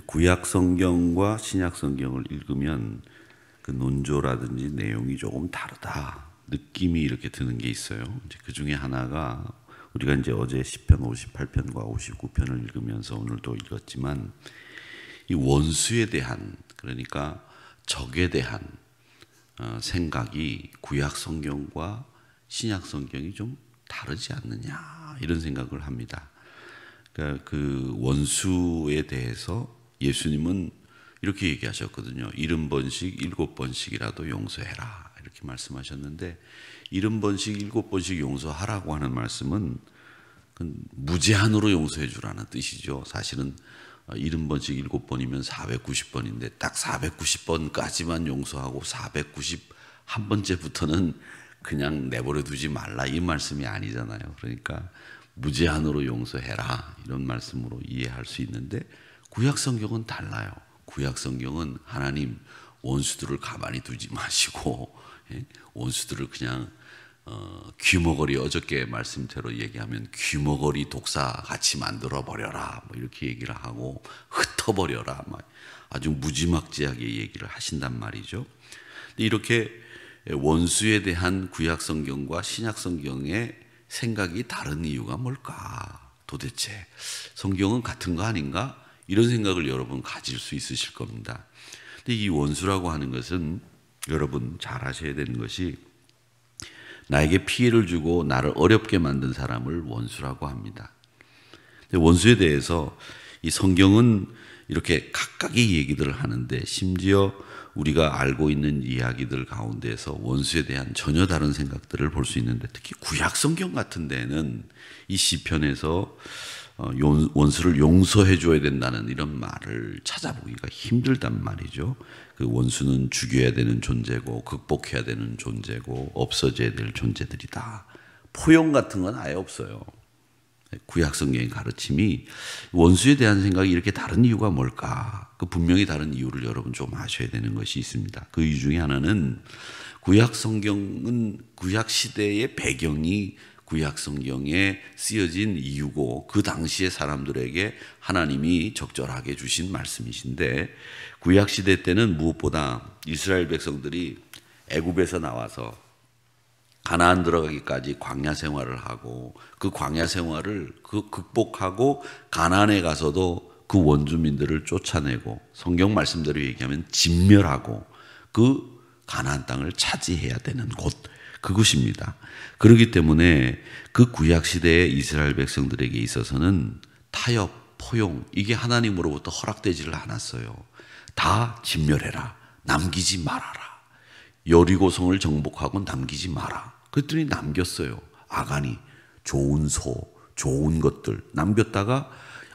구약 성경과 신약 성경을 읽으면 그 논조라든지 내용이 조금 다르다. 느낌이 이렇게 드는 게 있어요. 이제 그 중에 하나가 우리가 이제 어제 10편, 58편과 59편을 읽으면서 오늘도 읽었지만 이 원수에 대한, 그러니까 적에 대한 생각이 구약 성경과 신약 성경이 좀 다르지 않느냐 이런 생각을 합니다. 그러니까 그 원수에 대해서 예수님은 이렇게 얘기하셨거든요. 70번씩 7번씩이라도 용서해라 이렇게 말씀하셨는데 70번씩 7번씩 용서하라고 하는 말씀은 무제한으로 용서해 주라는 뜻이죠. 사실은 70번씩 7번이면 490번인데 딱 490번까지만 용서하고 491번째부터는 그냥 내버려 두지 말라 이 말씀이 아니잖아요. 그러니까 무제한으로 용서해라 이런 말씀으로 이해할 수 있는데 구약 성경은 달라요. 구약 성경은 하나님 원수들을 가만히 두지 마시고 원수들을 그냥 귀머거리, 어저께 말씀대로 얘기하면 귀머거리 독사같이 만들어 버려라 뭐 이렇게 얘기를 하고 흩어버려라 아주 무지막지하게 얘기를 하신단 말이죠. 이렇게 원수에 대한 구약 성경과 신약 성경의 생각이 다른 이유가 뭘까? 도대체 성경은 같은 거 아닌가? 이런 생각을 여러분 가질 수 있으실 겁니다. 근데 이 원수라고 하는 것은 여러분 잘 아셔야 되는 것이 나에게 피해를 주고 나를 어렵게 만든 사람을 원수라고 합니다. 근데 원수에 대해서 이 성경은 이렇게 각각의 얘기들을 하는데 심지어 우리가 알고 있는 이야기들 가운데서 원수에 대한 전혀 다른 생각들을 볼 수 있는데 특히 구약 성경 같은 데는 이 시편에서 원수를 용서해 줘야 된다는 이런 말을 찾아보기가 힘들단 말이죠. 그 원수는 죽여야 되는 존재고 극복해야 되는 존재고 없어져야 될 존재들이다. 포용 같은 건 아예 없어요. 구약 성경의 가르침이 원수에 대한 생각이 이렇게 다른 이유가 뭘까? 그 분명히 다른 이유를 여러분 좀 아셔야 되는 것이 있습니다. 그 이유 중에 하나는 구약 성경은 구약 시대의 배경이 구약 성경에 쓰여진 이유고 그 당시의 사람들에게 하나님이 적절하게 주신 말씀이신데 구약 시대 때는 무엇보다 이스라엘 백성들이 애굽에서 나와서 가나안 들어가기까지 광야 생활을 하고 그 광야 생활을 극복하고 가나안에 가서도 그 원주민들을 쫓아내고 성경 말씀대로 얘기하면 진멸하고 그 가나안 땅을 차지해야 되는 곳 그것입니다. 그렇기 때문에 그 구약 시대의 이스라엘 백성들에게 있어서는 타협, 포용 이게 하나님으로부터 허락되지를 않았어요. 다 진멸해라. 남기지 말아라. 여리고성을 정복하고 남기지 마라. 그랬더니 남겼어요. 아간이 좋은 소, 좋은 것들 남겼다가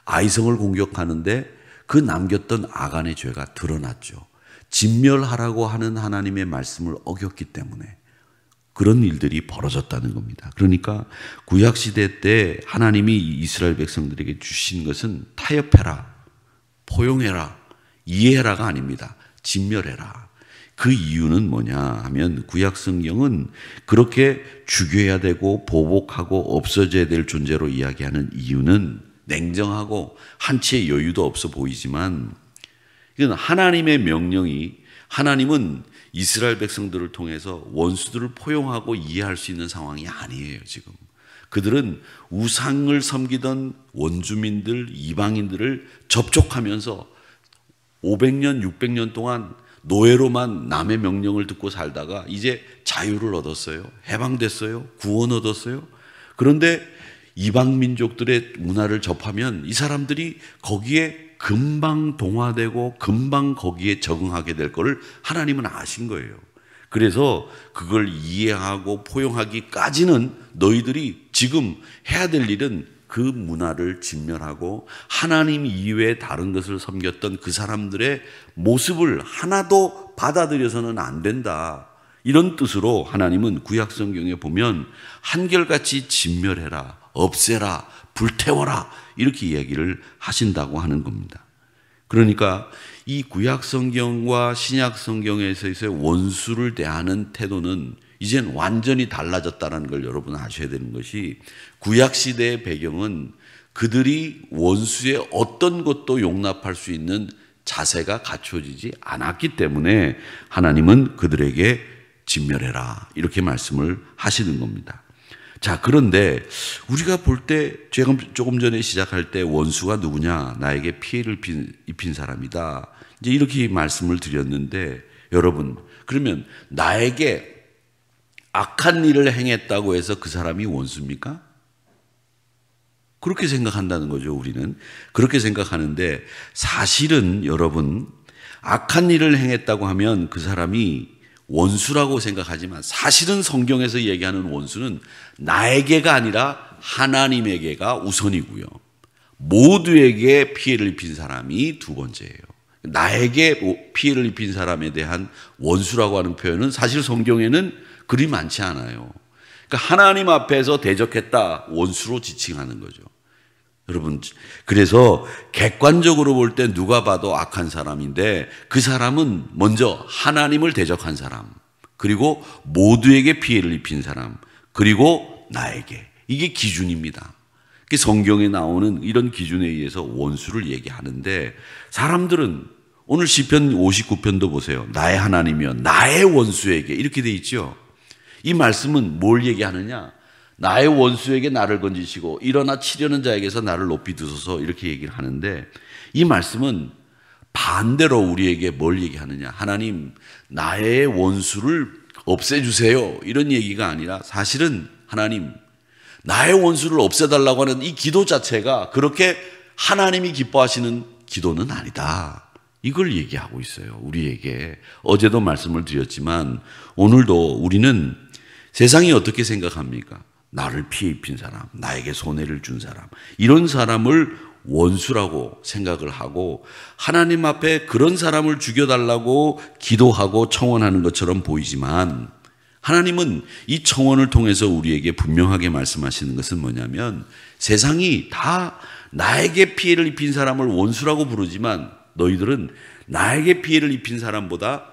아이성을 공격하는데 그 남겼던 아간의 죄가 드러났죠. 진멸하라고 하는 하나님의 말씀을 어겼기 때문에 그런 일들이 벌어졌다는 겁니다. 그러니까 구약시대 때 하나님이 이스라엘 백성들에게 주신 것은 타협해라, 포용해라, 이해해라가 아닙니다. 진멸해라. 그 이유는 뭐냐 하면 구약 성경은 그렇게 죽여야 되고 보복하고 없어져야 될 존재로 이야기하는 이유는 냉정하고 한치의 여유도 없어 보이지만 이건 하나님의 명령이 하나님은 이스라엘 백성들을 통해서 원수들을 포용하고 이해할 수 있는 상황이 아니에요. 지금 그들은 우상을 섬기던 원주민들 이방인들을 접촉하면서 500년 600년 동안 노예로만 남의 명령을 듣고 살다가 이제 자유를 얻었어요. 해방됐어요. 구원 얻었어요. 그런데 이방 민족들의 문화를 접하면 이 사람들이 거기에 금방 동화되고 금방 거기에 적응하게 될 거를 하나님은 아신 거예요. 그래서 그걸 이해하고 포용하기까지는 너희들이 지금 해야 될 일은 그 문화를 진멸하고 하나님 이외에 다른 것을 섬겼던 그 사람들의 모습을 하나도 받아들여서는 안 된다. 이런 뜻으로 하나님은 구약 성경에 보면 한결같이 진멸해라, 없애라, 불태워라 이렇게 이야기를 하신다고 하는 겁니다. 그러니까 이 구약 성경과 신약 성경에서의 원수를 대하는 태도는 이젠 완전히 달라졌다는 걸 여러분 아셔야 되는 것이 구약 시대의 배경은 그들이 원수의 어떤 것도 용납할 수 있는 자세가 갖춰지지 않았기 때문에 하나님은 그들에게 진멸해라 이렇게 말씀을 하시는 겁니다. 자, 그런데 우리가 볼 때 조금 전에 시작할 때 원수가 누구냐? 나에게 피해를 입힌 사람이다. 이제 이렇게 말씀을 드렸는데 여러분, 그러면 나에게 악한 일을 행했다고 해서 그 사람이 원수입니까? 그렇게 생각한다는 거죠. 우리는 그렇게 생각하는데 사실은 여러분, 악한 일을 행했다고 하면 그 사람이 원수라고 생각하지만 사실은 성경에서 얘기하는 원수는 나에게가 아니라 하나님에게가 우선이고요. 모두에게 피해를 입힌 사람이 두 번째예요. 나에게 피해를 입힌 사람에 대한 원수라고 하는 표현은 사실 성경에는 그리 많지 않아요. 그러니까 하나님 앞에서 대적했다, 원수로 지칭하는 거죠. 여러분, 그래서 객관적으로 볼 때 누가 봐도 악한 사람인데 그 사람은 먼저 하나님을 대적한 사람, 그리고 모두에게 피해를 입힌 사람, 그리고 나에게. 이게 기준입니다. 성경에 나오는 이런 기준에 의해서 원수를 얘기하는데 사람들은 오늘 시편 59편도 보세요. 나의 하나님이여 나의 원수에게 이렇게 돼 있죠. 이 말씀은 뭘 얘기하느냐? 나의 원수에게 나를 건지시고 일어나 치려는 자에게서 나를 높이 두소서 이렇게 얘기를 하는데 이 말씀은 반대로 우리에게 뭘 얘기하느냐? 하나님 나의 원수를 없애주세요 이런 얘기가 아니라 사실은 하나님 나의 원수를 없애달라고 하는 이 기도 자체가 그렇게 하나님이 기뻐하시는 기도는 아니다. 이걸 얘기하고 있어요. 우리에게. 어제도 말씀을 드렸지만 오늘도 우리는 세상이 어떻게 생각합니까? 나를 피해 입힌 사람, 나에게 손해를 준 사람, 이런 사람을 원수라고 생각을 하고 하나님 앞에 그런 사람을 죽여달라고 기도하고 청원하는 것처럼 보이지만 하나님은 이 청원을 통해서 우리에게 분명하게 말씀하시는 것은 뭐냐면 세상이 다 나에게 피해를 입힌 사람을 원수라고 부르지만 너희들은 나에게 피해를 입힌 사람보다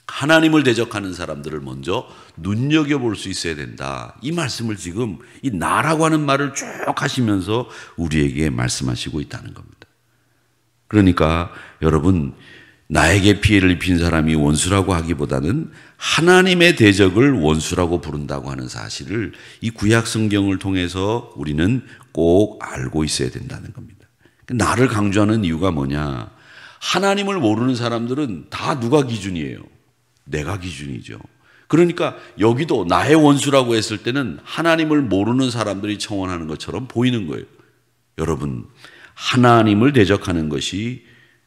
하나님을 대적하는 사람들을 먼저 눈여겨볼 수 있어야 된다. 이 말씀을 지금 이 나라고 하는 말을 쭉 하시면서 우리에게 말씀하시고 있다는 겁니다. 그러니까 여러분, 나에게 피해를 입힌 사람이 원수라고 하기보다는 하나님의 대적을 원수라고 부른다고 하는 사실을 이 구약 성경을 통해서 우리는 꼭 알고 있어야 된다는 겁니다. 나를 강조하는 이유가 뭐냐? 하나님을 모르는 사람들은 다 누가 기준이에요? 내가 기준이죠. 그러니까 여기도 나의 원수라고 했을 때는 하나님을 모르는 사람들이 청원하는 것처럼 보이는 거예요. 여러분, 하나님을 대적하는 것이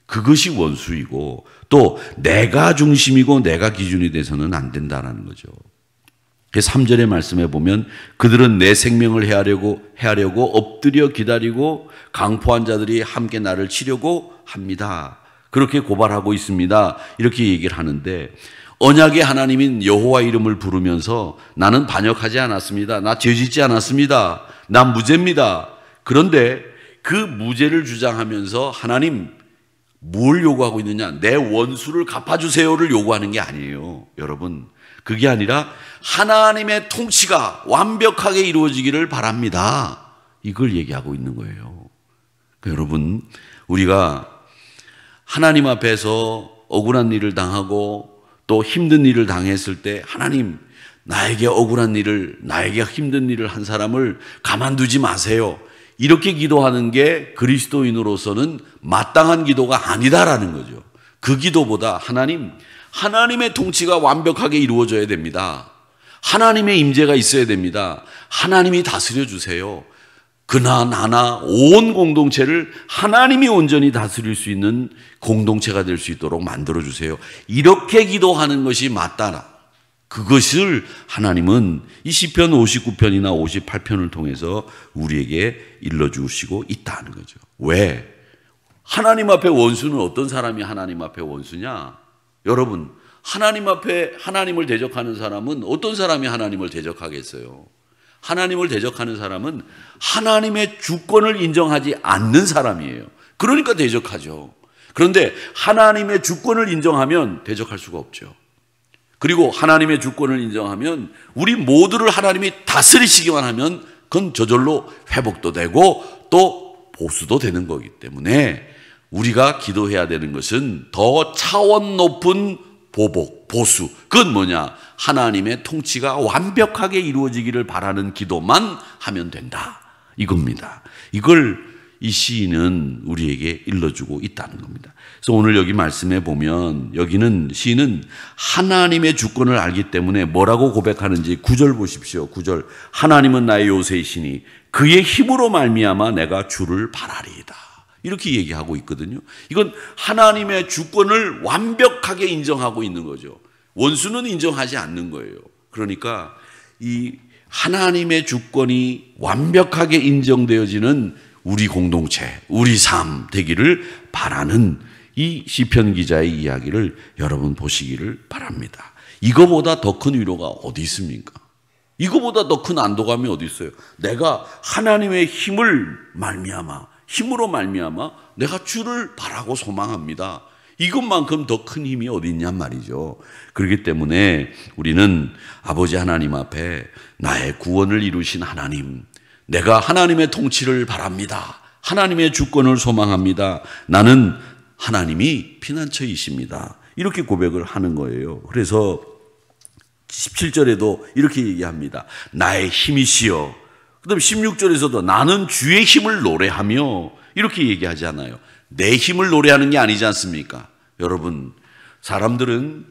그것이 원수이고 또 내가 중심이고 내가 기준이 돼서는 안 된다는 거죠. 3절의 말씀에 보면 그들은 내 생명을 해하려고 엎드려 기다리고 강포한 자들이 함께 나를 치려고 합니다. 그렇게 고발하고 있습니다. 이렇게 얘기를 하는데 언약의 하나님인 여호와 이름을 부르면서 나는 반역하지 않았습니다. 나 죄짓지 않았습니다. 난 무죄입니다. 그런데 그 무죄를 주장하면서 하나님 뭘 요구하고 있느냐? 내 원수를 갚아주세요를 요구하는 게 아니에요. 여러분, 그게 아니라 하나님의 통치가 완벽하게 이루어지기를 바랍니다. 이걸 얘기하고 있는 거예요. 그러니까 여러분, 우리가 하나님 앞에서 억울한 일을 당하고 또 힘든 일을 당했을 때 하나님 나에게 억울한 일을 나에게 힘든 일을 한 사람을 가만두지 마세요. 이렇게 기도하는 게 그리스도인으로서는 마땅한 기도가 아니다라는 거죠. 그 기도보다 하나님의 통치가 완벽하게 이루어져야 됩니다. 하나님의 임재가 있어야 됩니다. 하나님이 다스려 주세요. 그나 나나 온 공동체를 하나님이 온전히 다스릴 수 있는 공동체가 될 수 있도록 만들어 주세요. 이렇게 기도하는 것이 맞다. 그것을 하나님은 이 시편 59편이나 58편을 통해서 우리에게 일러주시고 있다는 거죠. 왜? 하나님 앞에 원수는 어떤 사람이 하나님 앞에 원수냐? 여러분, 하나님 앞에 하나님을 대적하는 사람은 어떤 사람이 하나님을 대적하겠어요? 하나님을 대적하는 사람은 하나님의 주권을 인정하지 않는 사람이에요. 그러니까 대적하죠. 그런데 하나님의 주권을 인정하면 대적할 수가 없죠. 그리고 하나님의 주권을 인정하면 우리 모두를 하나님이 다스리시기만 하면 그건 저절로 회복도 되고 또 보수도 되는 거기 때문에 우리가 기도해야 되는 것은 더 차원 높은 보복, 보수. 그건 뭐냐? 하나님의 통치가 완벽하게 이루어지기를 바라는 기도만 하면 된다. 이겁니다. 이걸 이 시인은 우리에게 일러주고 있다는 겁니다. 그래서 오늘 여기 말씀해 보면 여기는 시인은 하나님의 주권을 알기 때문에 뭐라고 고백하는지 9절 보십시오. 9절. 하나님은 나의 요새이시니 그의 힘으로 말미암아 내가 주를 바라리이다. 이렇게 얘기하고 있거든요. 이건 하나님의 주권을 완벽하게 인정하고 있는 거죠. 원수는 인정하지 않는 거예요. 그러니까 이 하나님의 주권이 완벽하게 인정되어지는 우리 공동체, 우리 삶 되기를 바라는 이 시편 기자의 이야기를 여러분 보시기를 바랍니다. 이거보다 더 큰 위로가 어디 있습니까? 이거보다 더 큰 안도감이 어디 있어요? 내가 하나님의 힘으로 말미암아 내가 주를 바라고 소망합니다. 이것만큼 더 큰 힘이 어디 있냔 말이죠. 그렇기 때문에 우리는 아버지 하나님 앞에 나의 구원을 이루신 하나님, 내가 하나님의 통치를 바랍니다. 하나님의 주권을 소망합니다. 나는 하나님이 피난처이십니다. 이렇게 고백을 하는 거예요. 그래서 17절에도 이렇게 얘기합니다. 나의 힘이시여. 그 다음 16절에서도 나는 주의 힘을 노래하며 이렇게 얘기하잖아요. 내 힘을 노래하는 게 아니지 않습니까? 여러분, 사람들은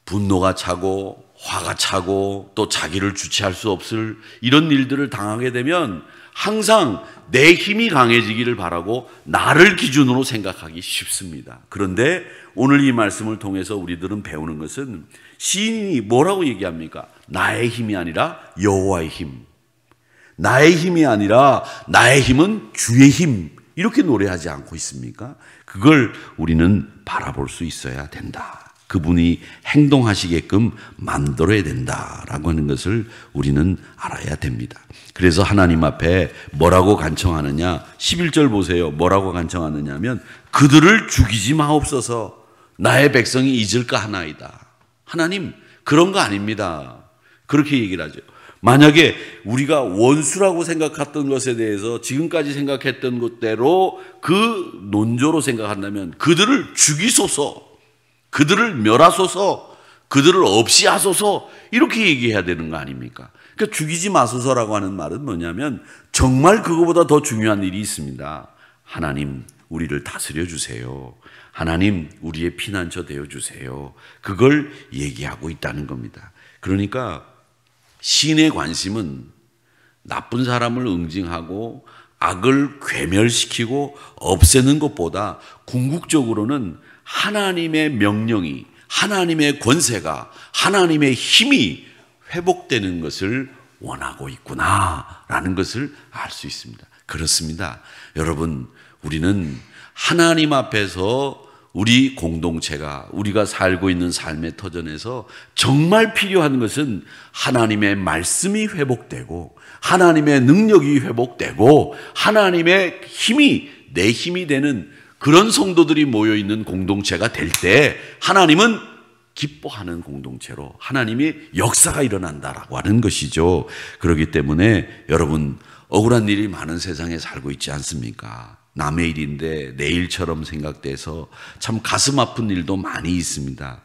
분노가 차고 화가 차고 또 자기를 주체할 수 없을 이런 일들을 당하게 되면 항상 내 힘이 강해지기를 바라고 나를 기준으로 생각하기 쉽습니다. 그런데 오늘 이 말씀을 통해서 우리들은 배우는 것은 시인이 뭐라고 얘기합니까? 나의 힘이 아니라 여호와의 힘. 나의 힘이 아니라 나의 힘은 주의 힘. 이렇게 노래하지 않고 있습니까? 그걸 우리는 바라볼 수 있어야 된다. 그분이 행동하시게끔 만들어야 된다라고 하는 것을 우리는 알아야 됩니다. 그래서 하나님 앞에 뭐라고 간청하느냐? 11절 보세요. 뭐라고 간청하느냐 하면 그들을 죽이지 마옵소서. 나의 백성이 잊을까 하나이다. 하나님, 그런 거 아닙니다. 그렇게 얘기를 하죠. 만약에 우리가 원수라고 생각했던 것에 대해서 지금까지 생각했던 것대로 그 논조로 생각한다면 그들을 죽이소서, 그들을 멸하소서, 그들을 없이 하소서 이렇게 얘기해야 되는 거 아닙니까? 그러니까 죽이지 마소서라고 하는 말은 뭐냐면 정말 그거보다 더 중요한 일이 있습니다. 하나님, 우리를 다스려 주세요. 하나님, 우리의 피난처 되어 주세요. 그걸 얘기하고 있다는 겁니다. 그러니까 신의 관심은 나쁜 사람을 응징하고 악을 괴멸시키고 없애는 것보다 궁극적으로는 하나님의 명령이, 하나님의 권세가, 하나님의 힘이 회복되는 것을 원하고 있구나라는 것을 알 수 있습니다. 그렇습니다. 여러분, 우리는 하나님 앞에서 우리 공동체가, 우리가 살고 있는 삶의 터전에서 정말 필요한 것은 하나님의 말씀이 회복되고 하나님의 능력이 회복되고 하나님의 힘이 내 힘이 되는 그런 성도들이 모여있는 공동체가 될 때 하나님은 기뻐하는 공동체로 하나님의 역사가 일어난다라고 하는 것이죠. 그렇기 때문에 여러분, 억울한 일이 많은 세상에 살고 있지 않습니까? 남의 일인데 내 일처럼 생각돼서 참 가슴 아픈 일도 많이 있습니다.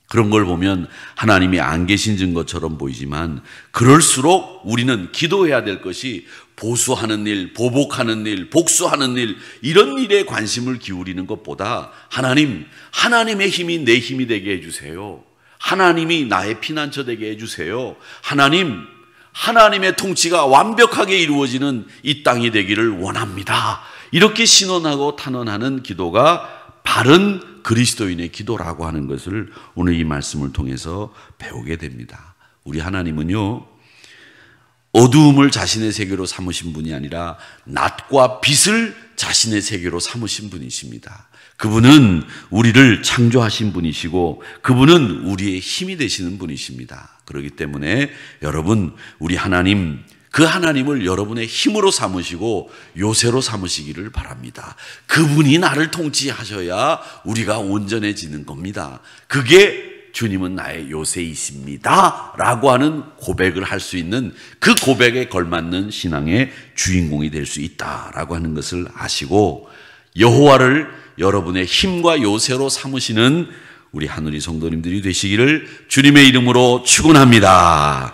그런 걸 보면 하나님이 안 계신 것처럼 보이지만 그럴수록 우리는 기도해야 될 것이 보수하는 일, 보복하는 일, 복수하는 일, 이런 일에 관심을 기울이는 것보다 하나님, 하나님의 힘이 내 힘이 되게 해주세요. 하나님이 나의 피난처 되게 해주세요. 하나님, 하나님의 통치가 완벽하게 이루어지는 이 땅이 되기를 원합니다. 이렇게 신원하고 탄원하는 기도가 바른 그리스도인의 기도라고 하는 것을 오늘 이 말씀을 통해서 배우게 됩니다. 우리 하나님은요, 어두움을 자신의 세계로 삼으신 분이 아니라 낮과 빛을 자신의 세계로 삼으신 분이십니다. 그분은 우리를 창조하신 분이시고 그분은 우리의 힘이 되시는 분이십니다. 그렇기 때문에 여러분, 우리 하나님, 그 하나님을 여러분의 힘으로 삼으시고 요새로 삼으시기를 바랍니다. 그분이 나를 통치하셔야 우리가 온전해지는 겁니다. 그게 주님은 나의 요새이십니다 라고 하는 고백을 할 수 있는, 그 고백에 걸맞는 신앙의 주인공이 될 수 있다라고 하는 것을 아시고, 여호와를 여러분의 힘과 요새로 삼으시는 우리 하늘이 성도님들이 되시기를 주님의 이름으로 축원합니다.